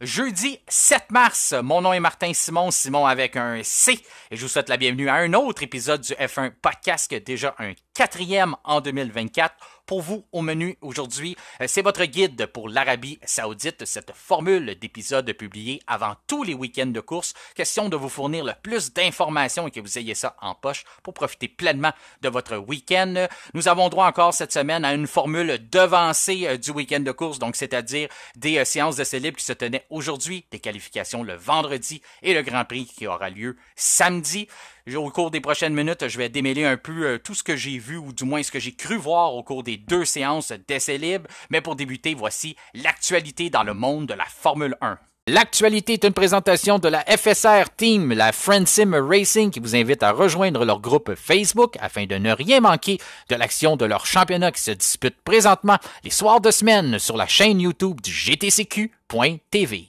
Jeudi 7 mars, mon nom est Martin Simon avec un C, et je vous souhaite la bienvenue à un autre épisode du F1 Podcast, déjà un 4e en 2024. Pour vous, au menu aujourd'hui, c'est votre guide pour l'Arabie Saoudite, cette formule d'épisodes publiés avant tous les week-ends de course. Question de vous fournir le plus d'informations et que vous ayez ça en poche pour profiter pleinement de votre week-end. Nous avons droit encore cette semaine à une formule devancée du week-end de course, donc c'est-à-dire des séances d'essais libres qui se tenaient aujourd'hui, des qualifications le vendredi et le Grand Prix qui aura lieu samedi. Au cours des prochaines minutes, je vais démêler un peu tout ce que j'ai vu, ou du moins ce que j'ai cru voir au cours des 2 séances d'essais libres. Mais pour débuter, voici l'actualité dans le monde de la Formule 1. L'actualité est une présentation de la FSR Team, la Friendsim Racing, qui vous invite à rejoindre leur groupe Facebook afin de ne rien manquer de l'action de leur championnat qui se dispute présentement les soirs de semaine sur la chaîne YouTube du GTCQ.tv.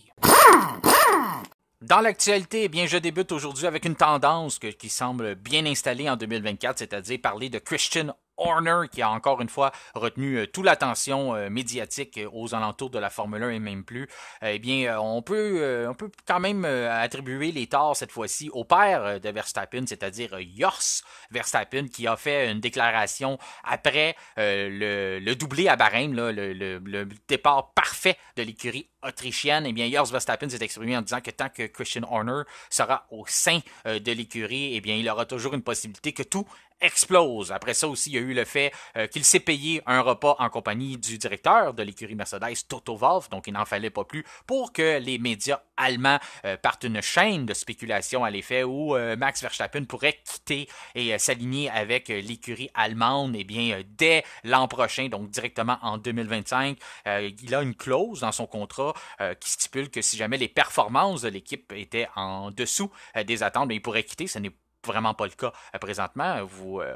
Dans l'actualité, eh bien, je débute aujourd'hui avec une tendance qui semble bien installée en 2024, c'est-à-dire parler de Christian Horner, qui a encore une fois retenu toute l'attention médiatique aux alentours de la Formule 1 et même plus. Eh bien, on peut quand même attribuer les torts cette fois-ci au père de Verstappen, c'est-à-dire Jos Verstappen, qui a fait une déclaration après le doublé à Bahreïn, là, le départ parfait de l'écurie autrichienne. Eh bien, Jos Verstappen s'est exprimé en disant que tant que Christian Horner sera au sein de l'écurie, eh bien, il aura toujours une possibilité que tout explose. Après ça aussi, il y a eu le fait qu'il s'est payé un repas en compagnie du directeur de l'écurie Mercedes, Toto Wolff, donc il n'en fallait pas plus pour que les médias allemands partent une chaîne de spéculation à l'effet où Max Verstappen pourrait quitter et s'aligner avec l'écurie allemande dès l'an prochain, donc directement en 2025. Il a une clause dans son contrat qui stipule que si jamais les performances de l'équipe étaient en dessous des attentes, il pourrait quitter. Ce n'est vraiment pas le cas présentement.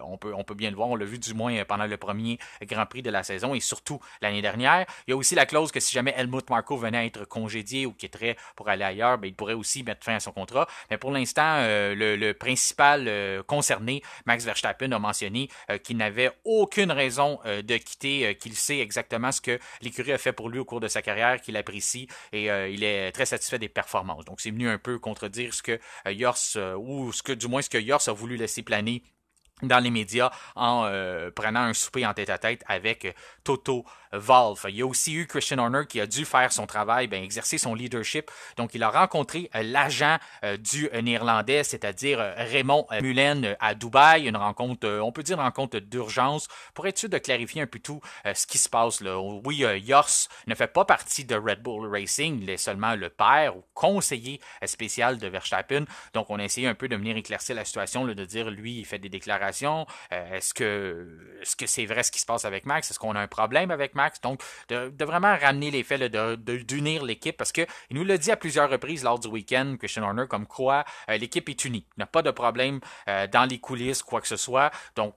On peut bien le voir, on l'a vu du moins pendant le premier Grand Prix de la saison et surtout l'année dernière. Il y a aussi la clause que si jamais Helmut Marko venait à être congédié ou quitterait pour aller ailleurs, il pourrait aussi mettre fin à son contrat. Mais pour l'instant, le principal concerné, Max Verstappen, a mentionné qu'il n'avait aucune raison de quitter, qu'il sait exactement ce que l'écurie a fait pour lui au cours de sa carrière, qu'il apprécie et il est très satisfait des performances. Donc c'est venu un peu contredire ce que Jos, ou du moins ce que Jos a voulu laisser planer dans les médias en prenant un souper en tête-à-tête avec Toto Wolff. Il y a aussi eu Christian Horner qui a dû faire son travail, exercer son leadership. Donc, il a rencontré l'agent du Néerlandais, c'est-à-dire Raymond Mullen à Dubaï. Une rencontre, on peut dire une rencontre d'urgence pour être sûr de clarifier un peu tout ce qui se passe là. Oui, Jos ne fait pas partie de Red Bull Racing, il est seulement le père ou conseiller spécial de Verstappen. Donc, on a essayé un peu de venir éclaircir la situation, là, de dire, lui, il fait des déclarations. Est-ce que c'est vrai ce qui se passe avec Max? Est-ce qu'on a un problème avec Max? Donc, de vraiment ramener les faits, là, d'unir l'équipe, parce qu'il nous l'a dit à plusieurs reprises lors du week-end, Christian Horner, comme quoi l'équipe est unie. Il n'y a pas de problème dans les coulisses, quoi que ce soit. Donc,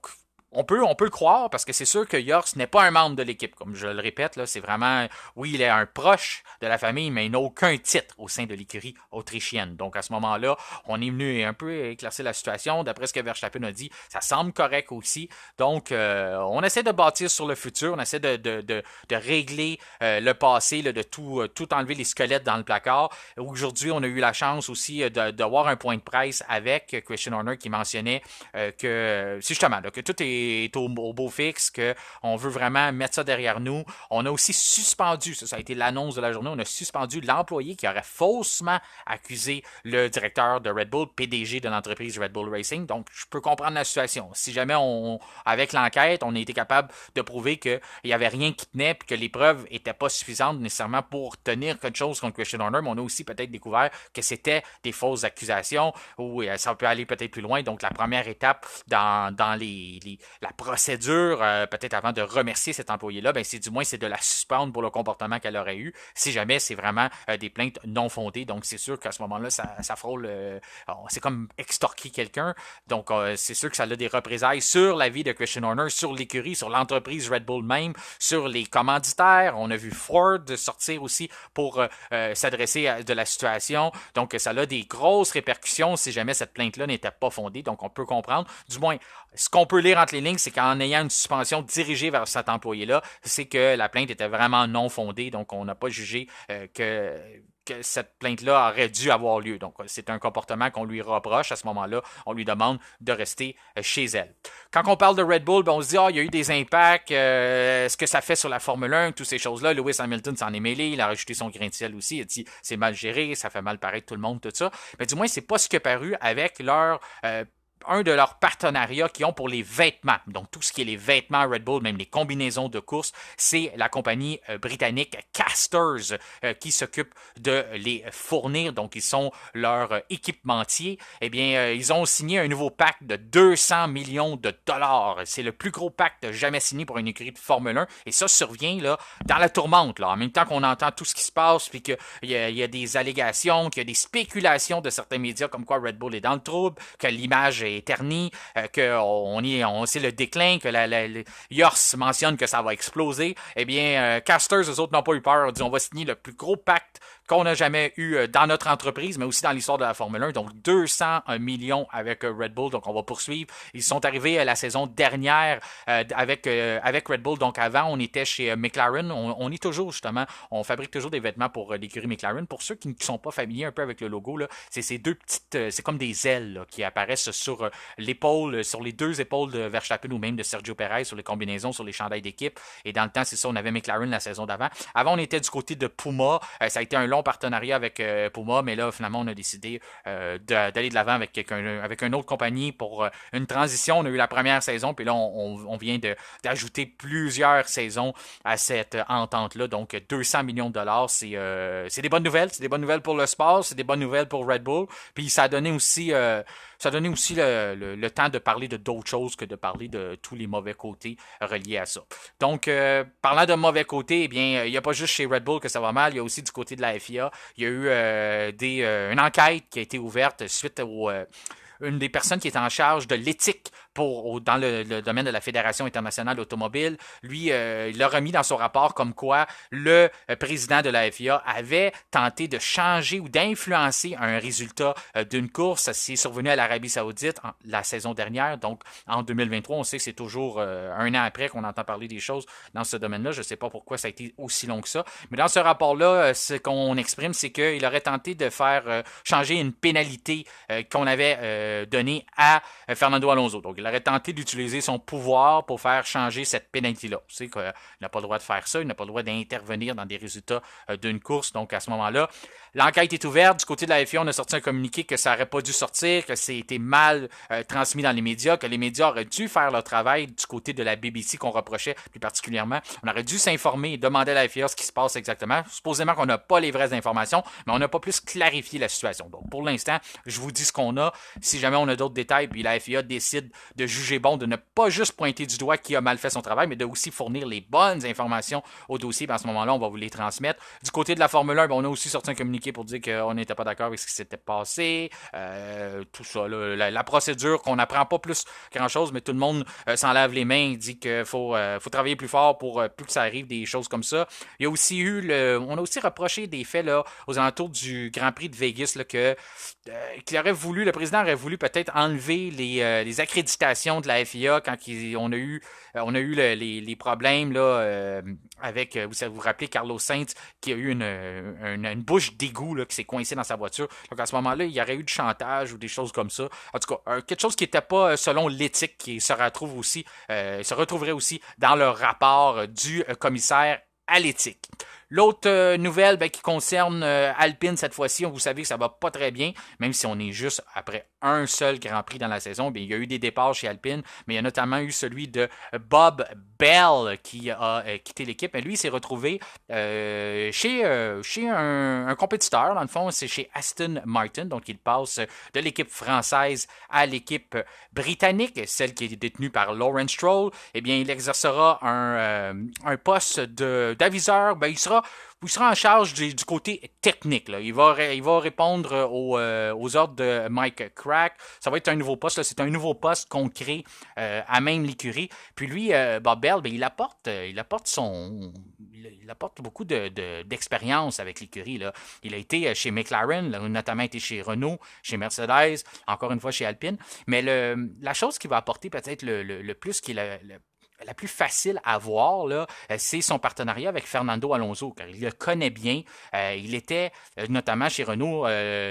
on peut le croire parce que c'est sûr que Jos n'est pas un membre de l'équipe. Comme je le répète, là, c'est vraiment, oui, il est un proche de la famille, mais il n'a aucun titre au sein de l'écurie autrichienne. Donc à ce moment-là, on est venu un peu éclaircir la situation. D'après ce que Verstappen a dit, ça semble correct aussi. Donc on essaie de bâtir sur le futur, on essaie de régler le passé, là, de tout enlever les squelettes dans le placard. Aujourd'hui, on a eu la chance aussi d'avoir un point de presse avec Christian Horner qui mentionnait que, c'est justement, là, que tout est au beau fixe, qu'on veut vraiment mettre ça derrière nous. On a aussi suspendu, ça a été l'annonce de la journée, on a suspendu l'employé qui aurait faussement accusé le directeur de Red Bull, PDG de l'entreprise Red Bull Racing. Donc, je peux comprendre la situation. Si jamais avec l'enquête, on a été capable de prouver qu'il n'y avait rien qui tenait et que les preuves n'étaient pas suffisantes nécessairement pour tenir quelque chose contre Christian Horner, mais on a aussi peut-être découvert que c'était des fausses accusations ou ça peut aller peut-être plus loin. Donc, la première étape dans la procédure, peut-être avant de remercier cet employé-là, c'est de la suspendre pour le comportement qu'elle aurait eu, si jamais c'est vraiment des plaintes non fondées. Donc, c'est sûr qu'à ce moment-là, ça frôle, c'est comme extorquer quelqu'un. Donc, c'est sûr que ça a des représailles sur la vie de Christian Horner, sur l'écurie, sur l'entreprise Red Bull même, sur les commanditaires. On a vu Ford sortir aussi pour s'adresser de la situation. Donc, ça a des grosses répercussions si jamais cette plainte-là n'était pas fondée. Donc, on peut comprendre. Du moins, ce qu'on peut lire entre les lignes, c'est qu'en ayant une suspension dirigée vers cet employé-là, c'est que la plainte était vraiment non fondée, donc on n'a pas jugé que cette plainte-là aurait dû avoir lieu. Donc, c'est un comportement qu'on lui reproche. À ce moment-là, on lui demande de rester chez elle. Quand on parle de Red Bull, ben on se dit, il y a eu des impacts, ce que ça fait sur la Formule 1, toutes ces choses-là. Lewis Hamilton s'en est mêlé, il a rajouté son grain de sel aussi, il a dit, c'est mal géré, ça fait mal paraître tout le monde, tout ça. Mais du moins, c'est pas ce qui est paru avec leur un de leurs partenariats qu'ils ont pour les vêtements. Donc, tout ce qui est les vêtements Red Bull, même les combinaisons de course, c'est la compagnie britannique Casters qui s'occupe de les fournir. Donc, ils sont leur équipementier. Eh bien, ils ont signé un nouveau pacte de 200 millions de dollars. C'est le plus gros pacte jamais signé pour une écurie de Formule 1. Et ça survient là, dans la tourmente. Là, en même temps qu'on entend tout ce qui se passe, puis qu'il y a des allégations, qu'il y a des spéculations de certains médias comme quoi Red Bull est dans le trouble, que l'image est ternie, on sait le déclin, que Yors mentionne que ça va exploser, eh bien, Casters, eux autres n'ont pas eu peur, ils ont dit on va signer le plus gros pacte qu'on n'a jamais eu dans notre entreprise, mais aussi dans l'histoire de la Formule 1. Donc, 200 millions avec Red Bull. Donc, on va poursuivre. Ils sont arrivés la saison dernière avec Red Bull. Donc, avant, on était chez McLaren. On est toujours, justement, on fabrique toujours des vêtements pour l'écurie McLaren. Pour ceux qui ne sont pas familiers un peu avec le logo, là, c'est ces deux petites, c'est comme des ailes là, qui apparaissent sur l'épaule, sur les deux épaules de Verstappen ou même de Sergio Perez, sur les combinaisons, sur les chandails d'équipe. Et dans le temps, c'est ça, on avait McLaren la saison d'avant. Avant, on était du côté de Puma. Ça a été un long partenariat avec Puma, mais là, finalement, on a décidé d'aller de l'avant avec une autre compagnie pour une transition. On a eu la première saison, puis là, on vient d'ajouter plusieurs saisons à cette entente-là. Donc, 200 millions de dollars, c'est des bonnes nouvelles. C'est des bonnes nouvelles pour le sport, c'est des bonnes nouvelles pour Red Bull. Puis, ça a donné aussi le temps de parler de d'autres choses que de parler de tous les mauvais côtés reliés à ça. Donc, parlant de mauvais côtés, eh bien, il n'y a pas juste chez Red Bull que ça va mal, il y a aussi du côté de la FIA. Il y a eu une enquête qui a été ouverte suite au une des personnes qui est en charge de l'éthique dans le domaine de la Fédération internationale automobile. Lui, il l'a remis dans son rapport comme quoi le président de la FIA avait tenté de changer ou d'influencer un résultat d'une course. C'est survenu à l'Arabie Saoudite la saison dernière, donc en 2023. On sait que c'est toujours un an après qu'on entend parler des choses dans ce domaine-là. Je ne sais pas pourquoi ça a été aussi long que ça. Mais dans ce rapport-là, ce qu'on exprime, c'est qu'il aurait tenté de faire changer une pénalité qu'on avait donnée à Fernando Alonso. Donc, il aurait tenté d'utiliser son pouvoir pour faire changer cette pénalité-là. On sait qu'il n'a pas le droit de faire ça, il n'a pas le droit d'intervenir dans des résultats d'une course. Donc, à ce moment-là, l'enquête est ouverte. Du côté de la FIA, on a sorti un communiqué que ça n'aurait pas dû sortir, que c'était mal transmis dans les médias, que les médias auraient dû faire leur travail du côté de la BBC qu'on reprochait plus particulièrement. On aurait dû s'informer et demander à la FIA ce qui se passe exactement. Supposément qu'on n'a pas les vraies informations, mais on n'a pas plus clarifié la situation. Donc, pour l'instant, je vous dis ce qu'on a. Si jamais on a d'autres détails, puis la FIA décide de juger bon, de ne pas juste pointer du doigt qui a mal fait son travail, mais de aussi fournir les bonnes informations au dossier. Puis à ce moment-là, on va vous les transmettre. Du côté de la Formule 1, on a aussi sorti un communiqué pour dire qu'on n'était pas d'accord avec ce qui s'était passé. Tout ça, là, la procédure, qu'on n'apprend pas plus grand-chose, mais tout le monde s'en lave les mains. Il dit qu'il faut travailler plus fort pour plus que ça arrive des choses comme ça. Il y a aussi on a aussi reproché des faits là, aux alentours du Grand Prix de Vegas là, le président aurait voulu peut-être enlever les accréditations de la FIA quand on a eu les problèmes là, avec, vous vous rappelez, Carlos Sainz qui a eu une bouche d'égout là, qui s'est coincée dans sa voiture. Donc à ce moment-là, il y aurait eu du chantage ou des choses comme ça. En tout cas, quelque chose qui n'était pas selon l'éthique qui se retrouverait aussi dans le rapport du commissaire à l'éthique. L'autre nouvelle qui concerne Alpine cette fois-ci, vous savez que ça va pas très bien, même si on est juste après un seul Grand Prix dans la saison. Bien, il y a eu des départs chez Alpine, mais il y en a notamment eu celui de Bob Bell qui a quitté l'équipe. Et lui, il s'est retrouvé chez un compétiteur, dans le fond, c'est chez Aston Martin. Donc, il passe de l'équipe française à l'équipe britannique, celle qui est détenue par Lawrence Stroll. Eh bien, il exercera un poste d'aviseur. Ben, il sera en charge du côté technique. Là. Il va répondre aux ordres de Mike Crack. Ça va être un nouveau poste. Là. C'est un nouveau poste qu'on crée à même l'écurie. Puis lui, Bob Bell, il apporte beaucoup d'expérience avec l'écurie. Là. Il a été chez McLaren, là, notamment été chez Renault, chez Mercedes, encore une fois chez Alpine. Mais la chose qui va apporter peut-être le plus, qui est la plus facile à voir, là, c'est son partenariat avec Fernando Alonso, car il le connaît bien. Il était notamment chez Renault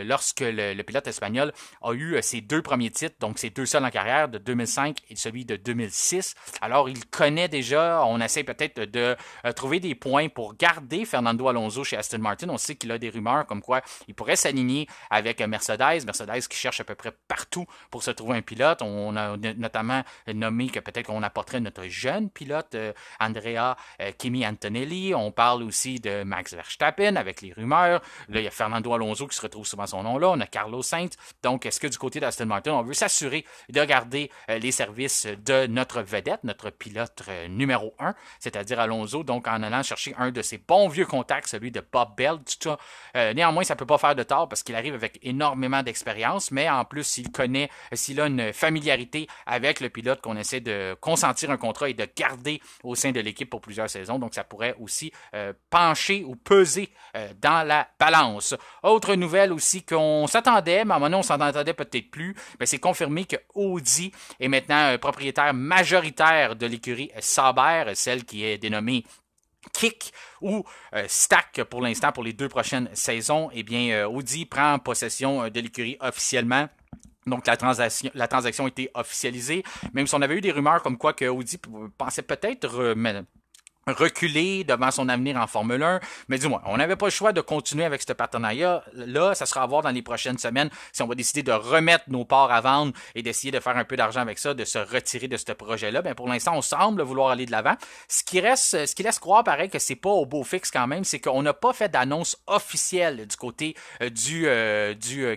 lorsque le pilote espagnol a eu ses 2 premiers titres, donc ses 2 seuls en carrière, de 2005 et celui de 2006. Alors, il connaît déjà, on essaie peut-être de trouver des points pour garder Fernando Alonso chez Aston Martin. On sait qu'il a des rumeurs comme quoi il pourrait s'aligner avec Mercedes qui cherche à peu près partout pour se trouver un pilote. On a notamment nommé que peut-être qu'on apporterait notre jeune pilote, Andrea Kimi Antonelli. On parle aussi de Max Verstappen avec les rumeurs. Là, il y a Fernando Alonso qui se retrouve souvent son nom là. On a Carlos Sainz. Donc, est-ce que du côté d'Aston Martin, on veut s'assurer de garder les services de notre vedette, notre pilote numéro 1, c'est-à-dire Alonso, donc en allant chercher un de ses bons vieux contacts, celui de Bob Bell. Néanmoins, ça ne peut pas faire de tort parce qu'il arrive avec énormément d'expérience, mais en plus, s'il a une familiarité avec le pilote qu'on essaie de consentir un contrat et de garder au sein de l'équipe pour plusieurs saisons. Donc, ça pourrait aussi pencher ou peser dans la balance. Autre nouvelle aussi qu'on s'attendait, mais à un moment donné, on s'en attendait peut-être plus, mais c'est confirmé que Audi est maintenant propriétaire majoritaire de l'écurie Sauber, celle qui est dénommée Kick ou Stack pour l'instant pour les 2 prochaines saisons. Eh bien, Audi prend possession de l'écurie officiellement. Donc, la transaction a été officialisée, même si on avait eu des rumeurs comme quoi que Audi pensait peut-être reculer devant son avenir en Formule 1, mais dis-moi, on n'avait pas le choix de continuer avec ce partenariat-là, ça sera à voir dans les prochaines semaines si on va décider de remettre nos parts à vendre et d'essayer de faire un peu d'argent avec ça, de se retirer de ce projet-là. Ben pour l'instant, on semble vouloir aller de l'avant. Ce qui laisse croire, pareil, que c'est pas au beau fixe quand même, c'est qu'on n'a pas fait d'annonce officielle du côté du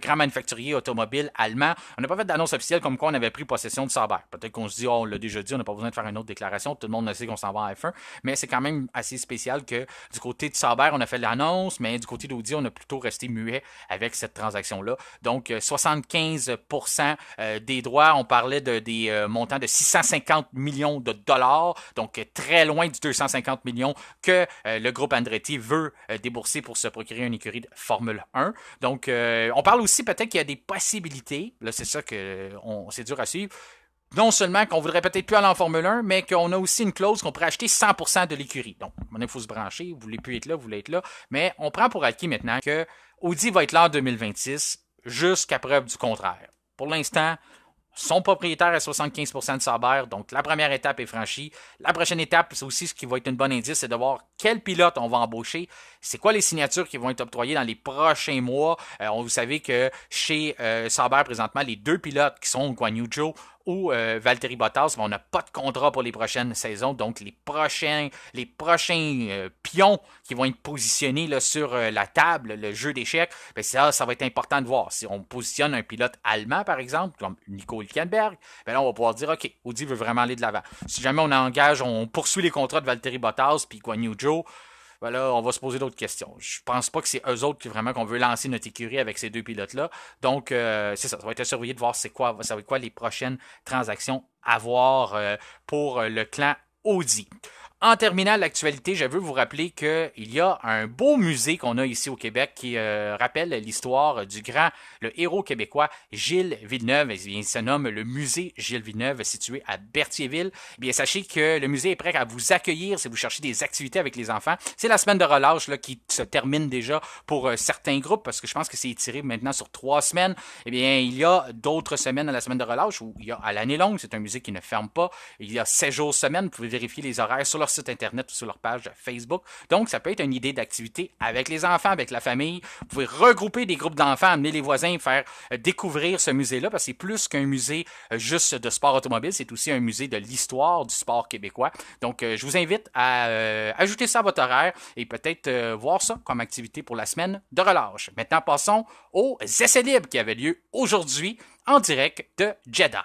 grand manufacturier automobile allemand. On n'a pas fait d'annonce officielle comme quoi on avait pris possession de Sauber. Peut-être qu'on se dit, on l'a déjà dit, on n'a pas besoin de faire une autre déclaration, tout le monde sait qu'on s'en va en F1, mais c'est quand même assez spécial que du côté de Sauber, on a fait l'annonce, mais du côté d'Audi, on a plutôt resté muet avec cette transaction-là. Donc, 75% des droits, on parlait des montants de 650 millions de dollars, donc très loin du 250 millions que le groupe Andretti veut débourser pour se procurer une écurie de Formule 1. Donc, on parle aussi peut-être qu'il y a des possibilités, là c'est ça que c'est dur à suivre, non seulement qu'on voudrait peut-être plus aller en Formule 1, mais qu'on a aussi une clause qu'on pourrait acheter 100% de l'écurie. Donc, il faut se brancher, vous voulez plus être là, vous voulez être là, mais on prend pour acquis maintenant que Audi va être là en 2026 jusqu'à preuve du contraire. Pour l'instant, son propriétaire à 75% de Sauber, donc la première étape est franchie. La prochaine étape, c'est aussi ce qui va être une bonne indice, c'est de voir quel pilote on va embaucher, c'est quoi les signatures qui vont être octroyées dans les prochains mois. Vous savez que chez Sauber, présentement, les 2 pilotes qui sont Guan Yu Zhou ou Valtteri Bottas, on n'a pas de contrat pour les prochaines saisons, donc les prochains pions qui vont être positionnés là, sur la table, le jeu d'échecs, ben ça va être important de voir. Si on positionne un pilote allemand, par exemple, comme Nico Hülkenberg, ben là, on va pouvoir dire, OK, Audi veut vraiment aller de l'avant. Si jamais on poursuit les contrats de Valtteri Bottas puis Guan Yu Zhou, ben là, on va se poser d'autres questions. Je pense pas que c'est eux autres qui vraiment qu'on veut lancer notre écurie avec ces 2 pilotes-là. Donc, c'est ça. Ça va être surveillé de voir ça va être quoi les prochaines transactions à voir pour le clan Audi. En terminant l'actualité, je veux vous rappeler qu'il y a un beau musée qu'on a ici au Québec qui rappelle l'histoire du le héros québécois Gilles Villeneuve. Il se nomme le musée Gilles Villeneuve, situé à Berthierville. Bien, sachez que le musée est prêt à vous accueillir si vous cherchez des activités avec les enfants. C'est la semaine de relâche là, qui se termine déjà pour certains groupes, parce que je pense que c'est étiré maintenant sur 3 semaines. Eh bien, il y a d'autres semaines à la semaine de relâche où il y a à l'année longue. C'est un musée qui ne ferme pas. Il y a 7 jours semaine. Vous pouvez vérifier les horaires sur leur site internet ou sur leur page Facebook. Donc, ça peut être une idée d'activité avec les enfants, avec la famille. Vous pouvez regrouper des groupes d'enfants, amener les voisins, faire découvrir ce musée-là, parce que c'est plus qu'un musée juste de sport automobile, c'est aussi un musée de l'histoire du sport québécois. Donc, je vous invite à ajouter ça à votre horaire et peut-être voir ça comme activité pour la semaine de relâche. Maintenant, passons aux essais libres qui avaient lieu aujourd'hui en direct de Jeddah.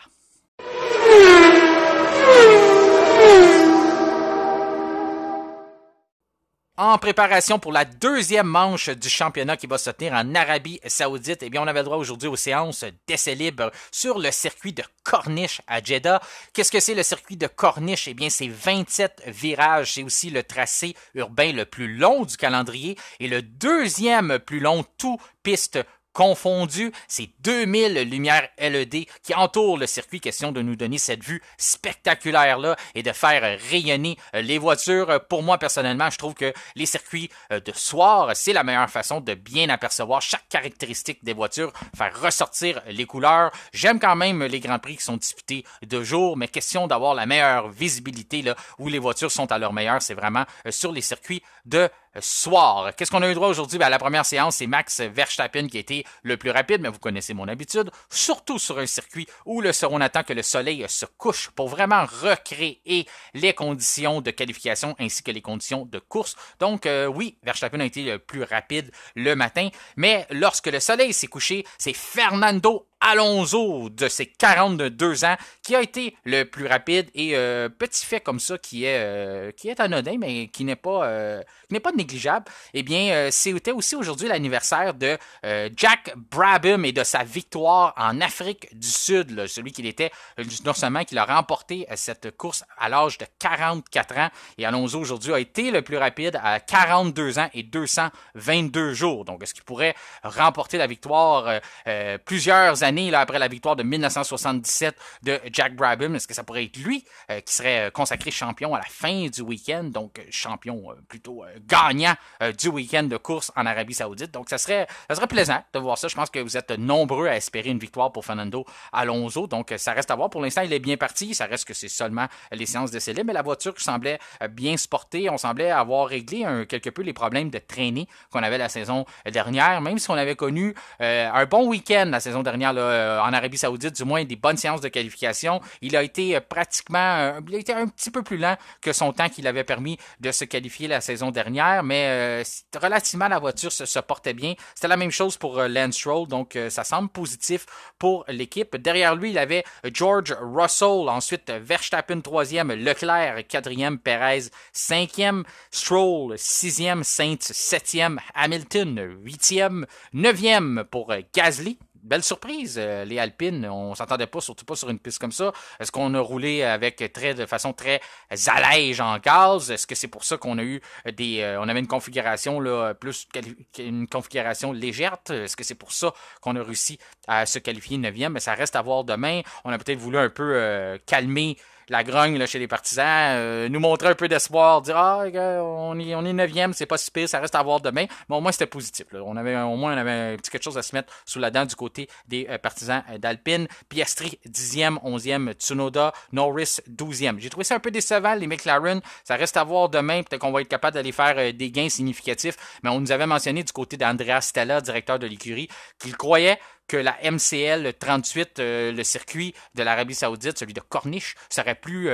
En préparation pour la 2e manche du championnat qui va se tenir en Arabie Saoudite, eh bien, on avait le droit aujourd'hui aux séances d'essais libres sur le circuit de Corniche à Jeddah. Qu'est-ce que c'est le circuit de Corniche? Eh bien, c'est 27 virages. C'est aussi le tracé urbain le plus long du calendrier et le 2e plus long, tout piste confondus. C'est 2000 lumières LED qui entourent le circuit, question de nous donner cette vue spectaculaire-là et de faire rayonner les voitures. Pour moi, personnellement, je trouve que les circuits de soir, c'est la meilleure façon de bien apercevoir chaque caractéristique des voitures, faire ressortir les couleurs. J'aime quand même les Grands Prix qui sont disputés de jour, mais question d'avoir la meilleure visibilité là, où les voitures sont à leur meilleur, c'est vraiment sur les circuits de soir. Qu'est-ce qu'on a eu droit aujourd'hui? Ben, la première séance, c'est Max Verstappen qui a été le plus rapide, mais vous connaissez mon habitude, surtout sur un circuit où on attend que le soleil se couche pour vraiment recréer les conditions de qualification ainsi que les conditions de course. Donc oui, Verstappen a été le plus rapide le matin, mais lorsque le soleil s'est couché, c'est Fernando Alonso de ses 42 ans qui a été le plus rapide et petit fait comme ça qui est anodin mais qui n'est pas négligeable. Eh bien c'était aussi aujourd'hui l'anniversaire de Jack Brabham et de sa victoire en Afrique du Sud, là, celui qui était non seulement qu'il a remporté cette course à l'âge de 44 ans et Alonso aujourd'hui a été le plus rapide à 42 ans et 222 jours. Donc est-ce qu'il pourrait remporter la victoire plusieurs années là, après la victoire de 1977 de Jack Brabham? Est-ce que ça pourrait être lui qui serait consacré champion à la fin du week-end, donc champion plutôt gagnant du week-end de course en Arabie Saoudite? Donc ça serait plaisant de voir ça. Je pense que vous êtes nombreux à espérer une victoire pour Fernando Alonso, donc ça reste à voir. Pour l'instant, il est bien parti. Ça reste que c'est seulement les séances d'essai libres, mais la voiture semblait bien se porter. On semblait avoir réglé quelque peu les problèmes de traînée qu'on avait la saison dernière, même si on avait connu un bon week-end la saison dernière là, en Arabie Saoudite, du moins des bonnes séances de qualification. Il a été il a été un petit peu plus lent que son temps qu'il avait permis de se qualifier la saison dernière, mais relativement la voiture se portait bien. C'était la même chose pour Lance Stroll, donc ça semble positif pour l'équipe. Derrière lui, il avait George Russell, ensuite Verstappen 3e, Leclerc 4e, Perez 5e, Stroll 6e, Sainz 7e, Hamilton 8e, 9e pour Gasly. Belle surprise, les Alpines. On s'entendait pas, surtout pas sur une piste comme ça. Est-ce qu'on a roulé de façon très allège en gaz? Est-ce que c'est pour ça qu'on a eu on avait une configuration là, plus une configuration légère? Est-ce que c'est pour ça qu'on a réussi à se qualifier 9e? Mais ça reste à voir demain. On a peut-être voulu un peu calmer la grogne là, chez les partisans, nous montrer un peu d'espoir, dire on est 9e, c'est pas si pire, ça reste à voir demain, mais au moins c'était positif. Là. On avait un petit quelque chose à se mettre sous la dent du côté des partisans d'Alpine. Piastri 10e, 11e, Tsunoda, Norris 12e. J'ai trouvé ça un peu décevant, les McLaren, ça reste à voir demain, peut-être qu'on va être capable d'aller faire des gains significatifs, mais on nous avait mentionné du côté d'Andrea Stella, directeur de l'écurie, qu'il croyait que la MCL 38, le circuit de l'Arabie Saoudite, celui de Corniche, serait plus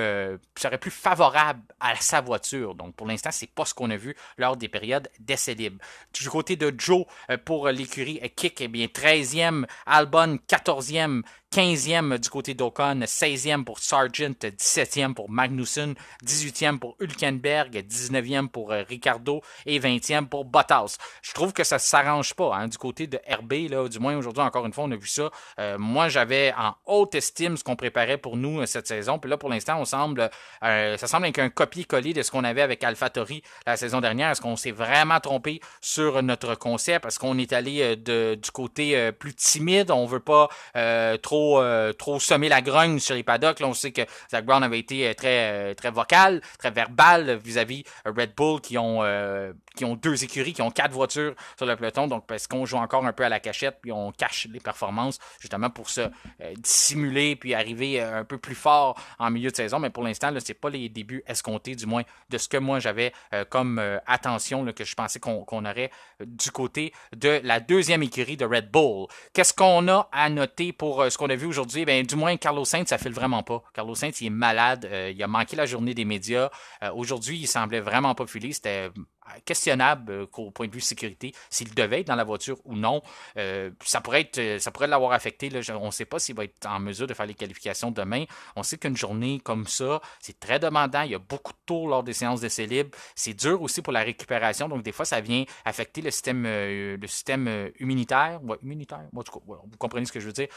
favorable à sa voiture. Donc, pour l'instant, c'est pas ce qu'on a vu lors des périodes d'essai libre. Du côté de Joe, pour l'écurie Kick, eh bien, 13e, Albon 14e, 15e du côté d'Ocon, 16e pour Sargent, 17e pour Magnussen, 18e pour Hülkenberg, 19e pour Ricardo et 20e pour Bottas. Je trouve que ça ne s'arrange pas du côté de RB, là, du moins aujourd'hui, encore une fois, on a vu ça. Moi, j'avais en haute estime ce qu'on préparait pour nous cette saison, puis là, pour l'instant, ça semble être un copier-coller de ce qu'on avait avec AlphaTauri la saison dernière. Est-ce qu'on s'est vraiment trompé sur notre concept? Est-ce qu'on est allé du côté plus timide? On veut pas trop semer la grogne sur les paddocks. Là, on sait que Zach Brown avait été très vocal, très verbal vis-à-vis Red Bull qui ont 2 écuries, qui ont 4 voitures sur le peloton. Donc, parce qu'on joue encore un peu à la cachette, puis on cache les performances, justement pour se dissimuler, puis arriver un peu plus fort en milieu de saison. Mais pour l'instant, là, c'est pas les débuts escomptés, du moins de ce que moi j'avais comme attention là, que je pensais qu'on aurait du côté de la deuxième écurie de Red Bull. Qu'est-ce qu'on a à noter pour ce qu'on a vu aujourd'hui? Ben, du moins, Carlos Sainz, ça file vraiment pas. Carlos Sainz, il est malade. Il a manqué la journée des médias. Aujourd'hui, il semblait vraiment pas filer. C'était questionnable qu'au point de vue sécurité, s'il devait être dans la voiture ou non. Ça pourrait l'avoir affecté. Là. On ne sait pas s'il va être en mesure de faire les qualifications demain. On sait qu'une journée comme ça, c'est très demandant. Il y a beaucoup de tours lors des séances d'essai libre. C'est dur aussi pour la récupération. Donc, des fois, ça vient affecter le système immunitaire. Ouais, immunitaire. En tout cas, ouais, vous comprenez ce que je veux dire.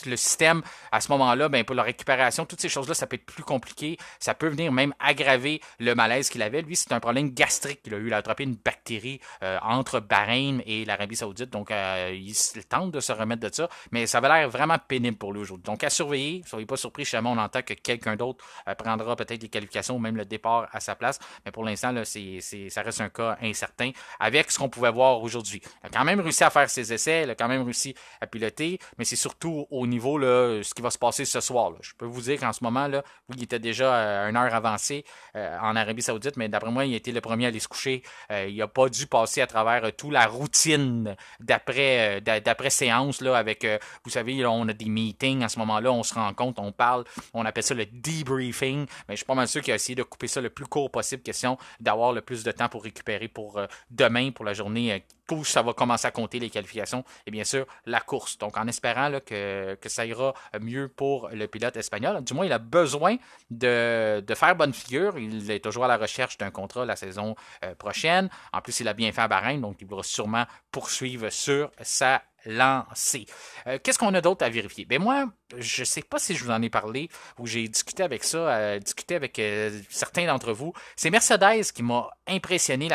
Le système, à ce moment-là, ben, pour la récupération, toutes ces choses-là, ça peut être plus compliqué. Ça peut venir même aggraver le malaise qu'il avait. Lui, c'est un problème gastrique qu'il a eu la attrapé une bactérie entre Bahreïn et l'Arabie Saoudite. Donc, il tente de se remettre de ça, mais ça avait l'air vraiment pénible pour lui aujourd'hui. Donc, à surveiller. Soyez pas surpris si jamais on entend que quelqu'un d'autre prendra peut-être les qualifications ou même le départ à sa place. Mais pour l'instant, là, ça reste un cas incertain avec ce qu'on pouvait voir aujourd'hui. Il a quand même réussi à faire ses essais, il a quand même réussi à piloter, mais c'est surtout au niveau là, ce qui va se passer ce soir. Là. Je peux vous dire qu'en ce moment, là, oui, il était déjà à une heure avancée en Arabie Saoudite, mais d'après moi, il a été le premier à aller se coucher. Il n'a pas dû passer à travers toute la routine d'après séance là, avec, vous savez, là, on a des meetings à ce moment-là, on se rencontre, on parle, on appelle ça le debriefing, mais je suis pas mal sûr qu'il a essayé de couper ça le plus court possible, question d'avoir le plus de temps pour récupérer pour demain, pour la journée où ça va commencer à compter les qualifications et bien sûr la course. Donc en espérant là, que ça ira mieux pour le pilote espagnol. Du moins, il a besoin de faire bonne figure. Il est toujours à la recherche d'un contrat la saison prochaine. En plus, il a bien fait à Bahreïn, donc il pourra sûrement poursuivre sur sa lancée. Qu'est-ce qu'on a d'autre à vérifier? Ben moi, je sais pas si je vous en ai parlé ou j'ai discuté avec ça, discuté avec certains d'entre vous. C'est Mercedes qui m'a impressionné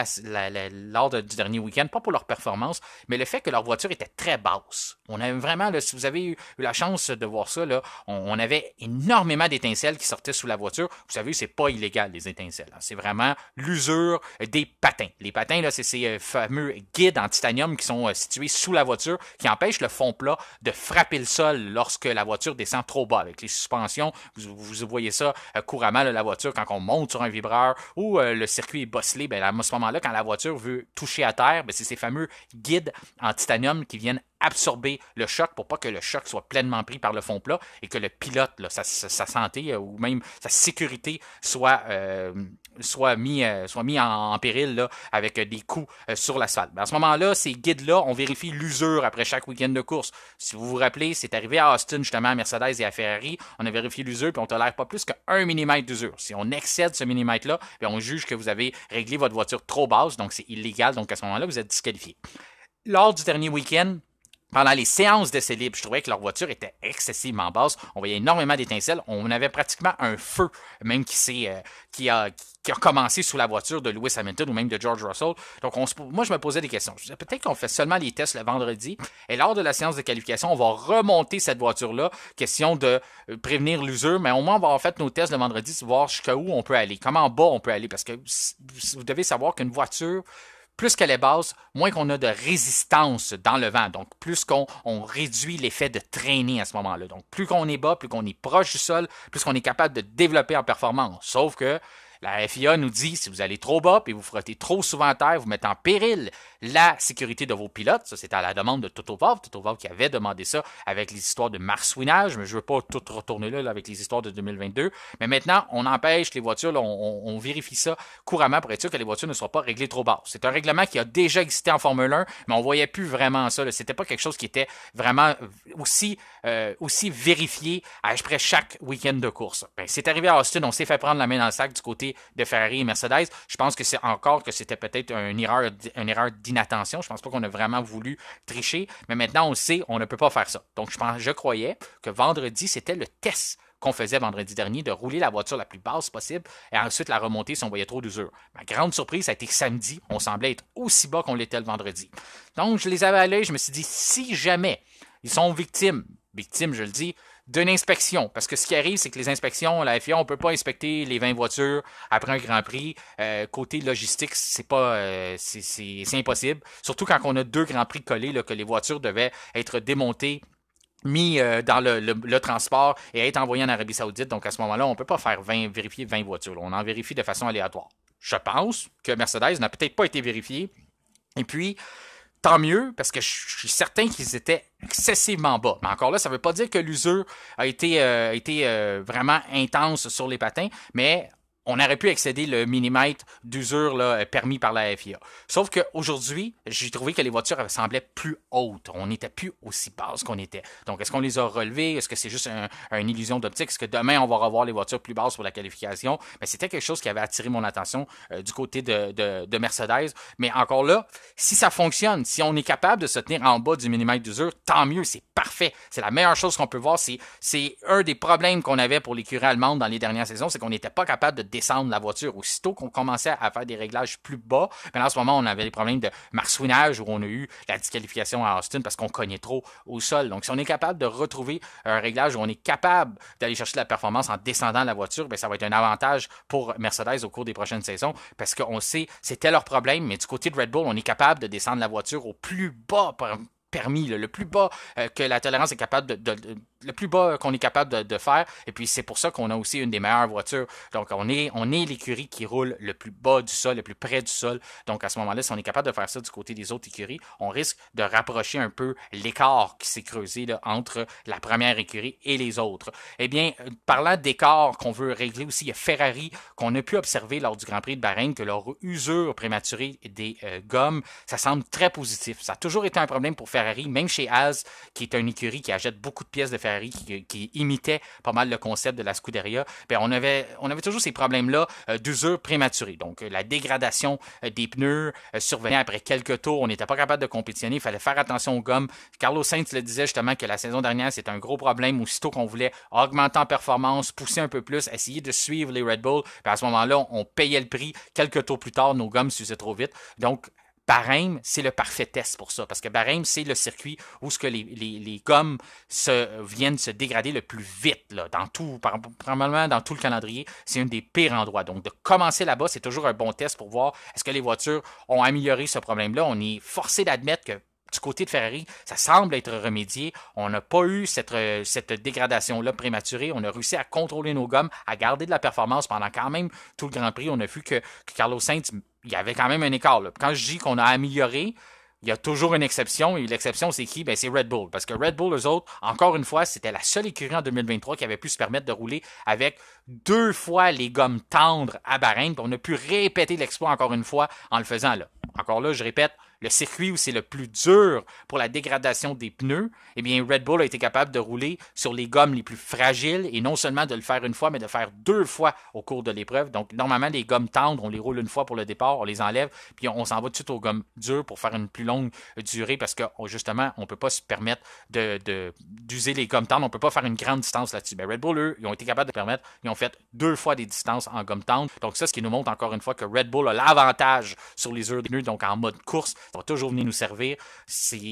lors du dernier week-end, pas pour leur performance, mais le fait que leur voiture était très basse. On avait vraiment, là, si vous avez eu la chance de voir ça, là, on avait énormément d'étincelles qui sortaient sous la voiture. Vous savez, c'est pas illégal, les étincelles. Hein. C'est vraiment l'usure des patins. Les patins, là, c'est ces fameux guides en titanium qui sont situés sous la voiture, qui empêchent le fond plat de frapper le sol lorsque la voiture descend trop bas. Avec les suspensions, vous voyez ça couramment, là, la voiture, quand on monte sur un vibreur ou le circuit est bosselé, ben, à ce moment-là, quand la voiture veut toucher à terre, ben, c'est ces fameux guides en titanium qui viennent absorber le choc pour pas que le choc soit pleinement pris par le fond plat et que le pilote, là, sa santé ou même sa sécurité soit mis en péril là, avec des coups sur l'asphalte. À ce moment-là, ces guides-là, on vérifie l'usure après chaque week-end de course. Si vous vous rappelez, c'est arrivé à Austin, justement, à Mercedes et à Ferrari, on a vérifié l'usure puis on tolère pas plus qu'1 mm d'usure. Si on excède ce millimètre-là, on juge que vous avez réglé votre voiture trop basse, donc c'est illégal, donc à ce moment-là, vous êtes disqualifié. Lors du dernier week-end, pendant les séances d'essai libre, je trouvais que leur voiture était excessivement basse. On voyait énormément d'étincelles. On avait pratiquement un feu, même qui a commencé sous la voiture de Lewis Hamilton ou même de George Russell. Donc, moi, je me posais des questions. Je disais, peut-être qu'on fait seulement les tests le vendredi et lors de la séance de qualification, on va remonter cette voiture-là. Question de prévenir l'usure, mais au moins, on va avoir fait nos tests le vendredi, voir jusqu'à où on peut aller, comment bas on peut aller. Parce que vous devez savoir qu'une voiture, plus qu'elle est basse, moins qu'on a de résistance dans le vent. Donc, plus qu'on réduit l'effet de traîner à ce moment-là. Donc, plus qu'on est bas, plus qu'on est proche du sol, plus qu'on est capable de développer en performance. Sauf que la FIA nous dit, si vous allez trop bas et vous frottez trop souvent à terre, vous mettez en péril la sécurité de vos pilotes. Ça, c'était à la demande de Toto Wolff. Toto Wolff qui avait demandé ça avec les histoires de marsouinage, mais je ne veux pas tout retourner là avec les histoires de 2022. Mais maintenant, on empêche les voitures, là, on vérifie ça couramment pour être sûr que les voitures ne soient pas réglées trop basses. C'est un règlement qui a déjà existé en Formule 1, mais on ne voyait plus vraiment ça. C'était pas quelque chose qui était vraiment aussi vérifié après chaque week-end de course. Ben, c'est arrivé à Austin, on s'est fait prendre la main dans le sac du côté de Ferrari et Mercedes. Je pense que c'était peut-être une erreur d'inattention. Je pense pas qu'on a vraiment voulu tricher, mais maintenant on le sait, on ne peut pas faire ça. Donc je croyais que vendredi, c'était le test qu'on faisait vendredi dernier, de rouler la voiture la plus basse possible et ensuite la remonter si on voyait trop d'usure. Ma grande surprise, ça a été que samedi, on semblait être aussi bas qu'on l'était le vendredi. Donc je les avais à l'œil, je me suis dit, si jamais ils sont victimes, je le dis, d'une inspection. Parce que ce qui arrive, c'est que les inspections, la FIA, on ne peut pas inspecter les 20 voitures après un Grand Prix. Côté logistique, c'est impossible. Surtout quand on a 2 Grands Prix collés, là, que les voitures devaient être démontées, mis dans le transport et être envoyé en Arabie Saoudite. Donc à ce moment-là, on ne peut pas vérifier 20 voitures. Là. On en vérifie de façon aléatoire. Je pense que Mercedes n'a peut-être pas été vérifié. Et puis, tant mieux, parce que je suis certain qu'ils étaient excessivement bas. Mais encore là, ça ne veut pas dire que l'usure a été vraiment intense sur les patins, mais on aurait pu excéder le millimètre d'usure là, permis par la FIA. Sauf qu'aujourd'hui, j'ai trouvé que les voitures semblaient plus hautes. On n'était plus aussi basses qu'on était. Donc, est-ce qu'on les a relevées? Est-ce que c'est juste une illusion d'optique? Est-ce que demain, on va revoir les voitures plus basses pour la qualification? Mais c'était quelque chose qui avait attiré mon attention du côté de Mercedes. Mais encore là, si ça fonctionne, si on est capable de se tenir en bas du millimètre d'usure, tant mieux, c'est parfait. C'est la meilleure chose qu'on peut voir. C'est un des problèmes qu'on avait pour l'écurie allemande dans les dernières saisons, c'est qu'on n'était pas capable de descendre la voiture. Aussitôt qu'on commençait à faire des réglages plus bas, mais en ce moment, on avait des problèmes de marsouinage où on a eu la disqualification à Austin parce qu'on cognait trop au sol. Donc, si on est capable de retrouver un réglage où on est capable d'aller chercher de la performance en descendant la voiture, bien, ça va être un avantage pour Mercedes au cours des prochaines saisons parce qu'on sait c'était leur problème, mais du côté de Red Bull, on est capable de descendre la voiture au plus bas permis, le plus bas que la tolérance est capable le plus bas qu'on est capable de faire. Et puis, c'est pour ça qu'on a aussi une des meilleures voitures. Donc, on est l'écurie qui roule le plus bas du sol, le plus près du sol. Donc, à ce moment-là, si on est capable de faire ça du côté des autres écuries, on risque de rapprocher un peu l'écart qui s'est creusé là, entre la première écurie et les autres. Eh bien, parlant d'écart qu'on veut régler aussi, il y a Ferrari qu'on a pu observer lors du Grand Prix de Bahreïn que leur usure prématurée des gommes, ça semble très positif. Ça a toujours été un problème pour Ferrari, même chez Haas, qui est une écurie qui achète beaucoup de pièces de Ferrari, qui imitait pas mal le concept de la Scuderia, bien, on avait toujours ces problèmes-là d'usure prématurée. Donc, la dégradation des pneus survenait après quelques tours. On n'était pas capable de compétitionner. Il fallait faire attention aux gommes. Carlos Sainz le disait justement que la saison dernière, c'était un gros problème. Aussitôt qu'on voulait augmenter en performance, pousser un peu plus, essayer de suivre les Red Bull, bien, à ce moment-là, on payait le prix. Quelques tours plus tard, nos gommes s'usaient trop vite. Donc, Bahreïn, c'est le parfait test pour ça, parce que Bahreïn, c'est le circuit où ce que les gommes viennent se dégrader le plus vite, là, probablement dans tout le calendrier, c'est un des pires endroits. Donc, de commencer là-bas, c'est toujours un bon test pour voir est-ce que les voitures ont amélioré ce problème-là. On est forcé d'admettre que du côté de Ferrari, ça semble être remédié. On n'a pas eu cette dégradation-là prématurée. On a réussi à contrôler nos gommes, à garder de la performance pendant quand même tout le Grand Prix. On a vu que Carlos Sainz, il y avait quand même un écart. Là. Quand je dis qu'on a amélioré, il y a toujours une exception, et l'exception, c'est qui? Ben, c'est Red Bull. Parce que Red Bull, eux autres, encore une fois, c'était la seule écurie en 2023 qui avait pu se permettre de rouler avec 2 fois les gommes tendres à Bahreïn. Puis on a pu répéter l'exploit encore une fois en le faisant là. Encore là, je répète, le circuit où c'est le plus dur pour la dégradation des pneus, eh bien, Red Bull a été capable de rouler sur les gommes les plus fragiles et non seulement de le faire une fois, mais de le faire 2 fois au cours de l'épreuve. Donc, normalement, les gommes tendres, on les roule une fois pour le départ, on les enlève, puis on s'en va tout de suite aux gommes dures pour faire une plus longue durée parce que, justement, on ne peut pas se permettre d'user les gommes tendres. On ne peut pas faire une grande distance là-dessus. Mais Red Bull, eux, ils ont été capables de permettre, ils ont fait 2 fois des distances en gommes tendres. Donc, ça, ce qui nous montre encore une fois que Red Bull a l'avantage sur les usures des pneus, donc en mode course, ça va toujours venir nous servir.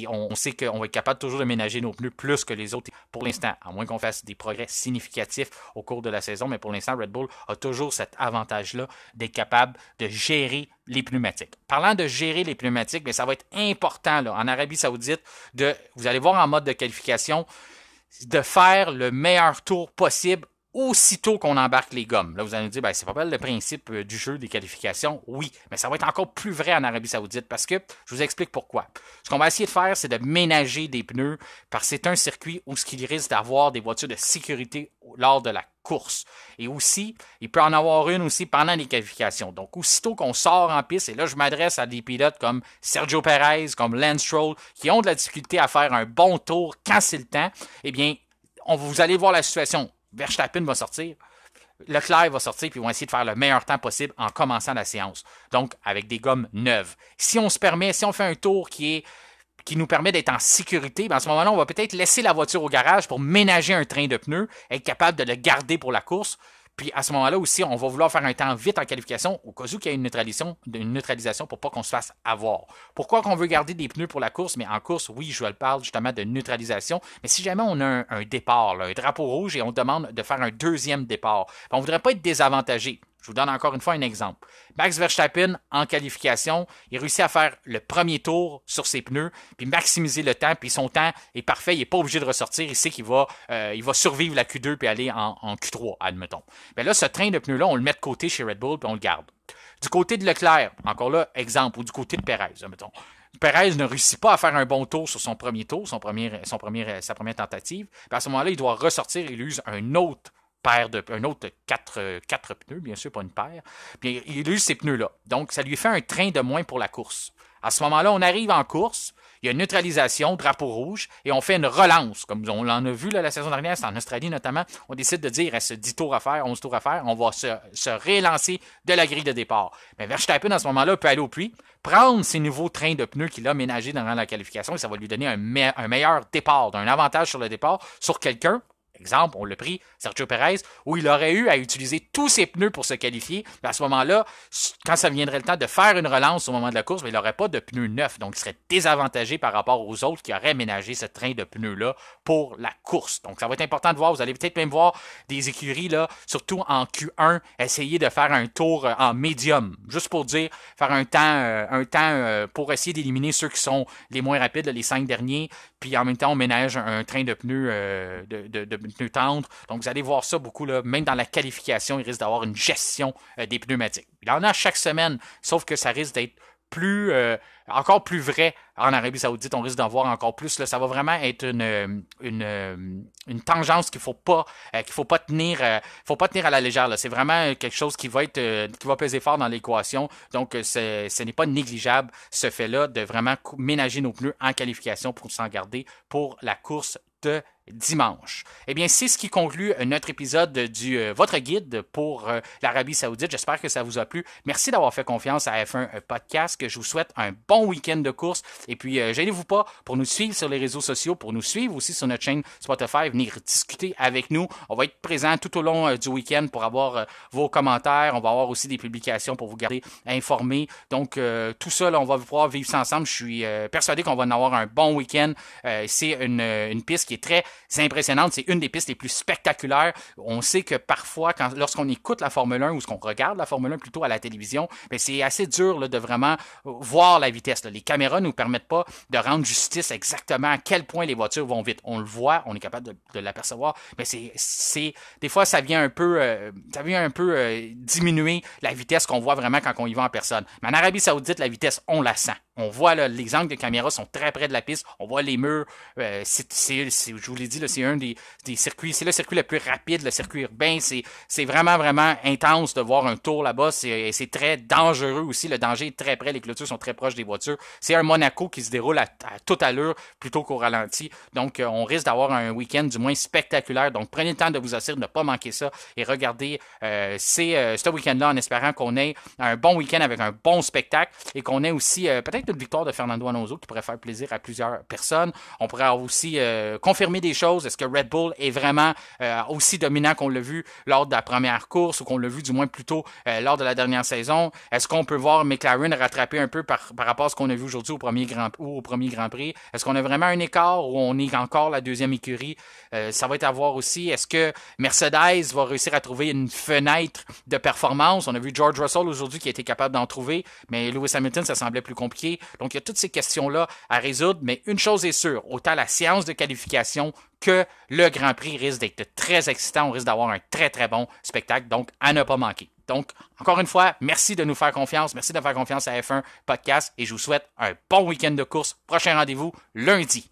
On sait qu'on va être capable toujours de ménager nos pneus plus que les autres pour l'instant, à moins qu'on fasse des progrès significatifs au cours de la saison, mais pour l'instant, Red Bull a toujours cet avantage-là d'être capable de gérer les pneumatiques. Parlant de gérer les pneumatiques, mais ça va être important là, en Arabie Saoudite, vous allez voir en mode de qualification, de faire le meilleur tour possible aussitôt qu'on embarque les gommes. Là, vous allez me dire, ben, c'est pas mal le principe du jeu des qualifications. Oui, mais ça va être encore plus vrai en Arabie Saoudite parce que, je vous explique pourquoi. Ce qu'on va essayer de faire, c'est de ménager des pneus parce que c'est un circuit où il risque d'avoir des voitures de sécurité lors de la course. Et aussi, il peut en avoir une aussi pendant les qualifications. Donc, aussitôt qu'on sort en piste, et là, je m'adresse à des pilotes comme Sergio Perez, comme Lance Stroll, qui ont de la difficulté à faire un bon tour quand c'est le temps, eh bien, vous allez voir la situation. Verstappen va sortir, Leclerc va sortir, puis ils vont essayer de faire le meilleur temps possible en commençant la séance. Donc, avec des gommes neuves. Si on fait un tour qui nous permet d'être en sécurité, bien à ce moment-là, on va peut-être laisser la voiture au garage pour ménager un train de pneus, être capable de le garder pour la course. Puis à ce moment-là aussi, on va vouloir faire un temps vite en qualification au cas où il y a une neutralisation pour pas qu'on se fasse avoir. Pourquoi qu'on veut garder des pneus pour la course? Mais en course, oui, je parle justement de neutralisation. Mais si jamais on a un départ, là, un drapeau rouge, et on demande de faire un deuxième départ, on ne voudrait pas être désavantagé. Je vous donne encore une fois un exemple. Max Verstappen, en qualification, il réussit à faire le premier tour sur ses pneus, puis maximiser le temps, puis son temps est parfait, il n'est pas obligé de ressortir, il sait qu'il va survivre la Q2 puis aller en Q3, admettons. Bien là, ce train de pneus-là, on le met de côté chez Red Bull, puis on le garde. Du côté de Leclerc, encore là, exemple, ou du côté de Perez, admettons. Perez ne réussit pas à faire un bon tour sur son premier tour, sa première tentative. Puis à ce moment-là, il doit ressortir, il use un autre quatre pneus, bien sûr, pas une paire. Puis il use ces pneus-là. Donc, ça lui fait un train de moins pour la course. À ce moment-là, on arrive en course, il y a une neutralisation, drapeau rouge, et on fait une relance. Comme on l'en a vu là, la saison dernière, c'est en Australie notamment, on décide de dire, il reste 10 tours à faire, 11 tours à faire, on va se relancer de la grille de départ. Mais Verstappen, à ce moment-là, peut aller au puits, prendre ces nouveaux trains de pneus qu'il a ménagés durant la qualification, et ça va lui donner un meilleur départ, un avantage sur le départ, sur quelqu'un, exemple, on l'a pris, Sergio Perez, où il aurait eu à utiliser tous ses pneus pour se qualifier. À ce moment-là, quand ça viendrait le temps de faire une relance au moment de la course, il n'aurait pas de pneus neufs. Donc, il serait désavantagé par rapport aux autres qui auraient ménagé ce train de pneus-là pour la course. Donc, ça va être important de voir. Vous allez peut-être même voir des écuries, là, surtout en Q1, essayer de faire un tour en médium. Juste pour dire, faire un temps pour essayer d'éliminer ceux qui sont les moins rapides, les 5 derniers. Puis en même temps, on ménage un train de pneus de pneus tendres. Donc, vous allez voir ça beaucoup, là, même dans la qualification, il risque d'avoir une gestion des pneumatiques. Il y en a chaque semaine, sauf que ça risque d'être encore plus vrai en Arabie Saoudite. On risque d'en voir encore plus. Là. Ça va vraiment être une tangence qu'il faut pas tenir à la légère. Là. C'est vraiment quelque chose qui va peser fort dans l'équation. Donc, ce n'est pas négligeable ce fait-là de vraiment ménager nos pneus en qualification pour s'en garder pour la course de dimanche. Eh bien, c'est ce qui conclut notre épisode du votre guide pour l'Arabie Saoudite. J'espère que ça vous a plu. Merci d'avoir fait confiance à F1 Podcast, que je vous souhaite un bon week-end de course. Et puis, gênez-vous pas pour nous suivre sur les réseaux sociaux, pour nous suivre aussi sur notre chaîne Spotify, venir discuter avec nous. On va être présent tout au long du week-end pour avoir vos commentaires. On va avoir aussi des publications pour vous garder informés. Donc, tout ça, là, on va pouvoir vivre ça ensemble. Je suis persuadé qu'on va en avoir un bon week-end. C'est une piste qui est très impressionnante. C'est une des pistes les plus spectaculaires. On sait que parfois, lorsqu'on écoute la Formule 1 ou qu'on regarde la Formule 1 plutôt à la télévision, ben, c'est assez dur là, de vraiment voir la vitesse. Là. Les caméras ne nous permettent pas de rendre justice exactement à quel point les voitures vont vite. On le voit, on est capable de l'apercevoir, mais des fois, ça vient un peu diminuer la vitesse qu'on voit vraiment quand on y va en personne. Mais en Arabie Saoudite, la vitesse, on la sent. On voit là, les angles de caméra sont très près de la piste. On voit les murs. Je vous l'ai dit, là, c'est un des circuits. C'est le circuit le plus rapide, le circuit urbain. C'est vraiment, vraiment intense de voir un tour là-bas. C'est très dangereux aussi. Le danger est très près. Les clôtures sont très proches des voitures. C'est un Monaco qui se déroule à toute allure plutôt qu'au ralenti. Donc, on risque d'avoir un week-end du moins spectaculaire. Donc, prenez le temps de vous assurer de ne pas manquer ça et regardez ce week-end-là en espérant qu'on ait un bon week-end avec un bon spectacle et qu'on ait aussi peut-être une victoire de Fernando Alonso qui pourrait faire plaisir à plusieurs personnes. On pourrait aussi confirmer des choses. Est-ce que Red Bull est vraiment aussi dominant qu'on l'a vu lors de la première course ou qu'on l'a vu du moins plus tôt lors de la dernière saison? Est-ce qu'on peut voir McLaren rattraper un peu par rapport à ce qu'on a vu aujourd'hui au premier Grand Prix? Est-ce qu'on a vraiment un écart ou on est encore la deuxième écurie? Ça va être à voir aussi. Est-ce que Mercedes va réussir à trouver une fenêtre de performance? On a vu George Russell aujourd'hui qui a été capable d'en trouver, mais Lewis Hamilton, ça semblait plus compliqué. Donc, il y a toutes ces questions-là à résoudre, mais une chose est sûre, autant la séance de qualification que le Grand Prix risque d'être très excitant. On risque d'avoir un très, très bon spectacle, donc à ne pas manquer. Donc, encore une fois, merci de nous faire confiance. Merci de faire confiance à F1 Podcast et je vous souhaite un bon week-end de course. Prochain rendez-vous lundi.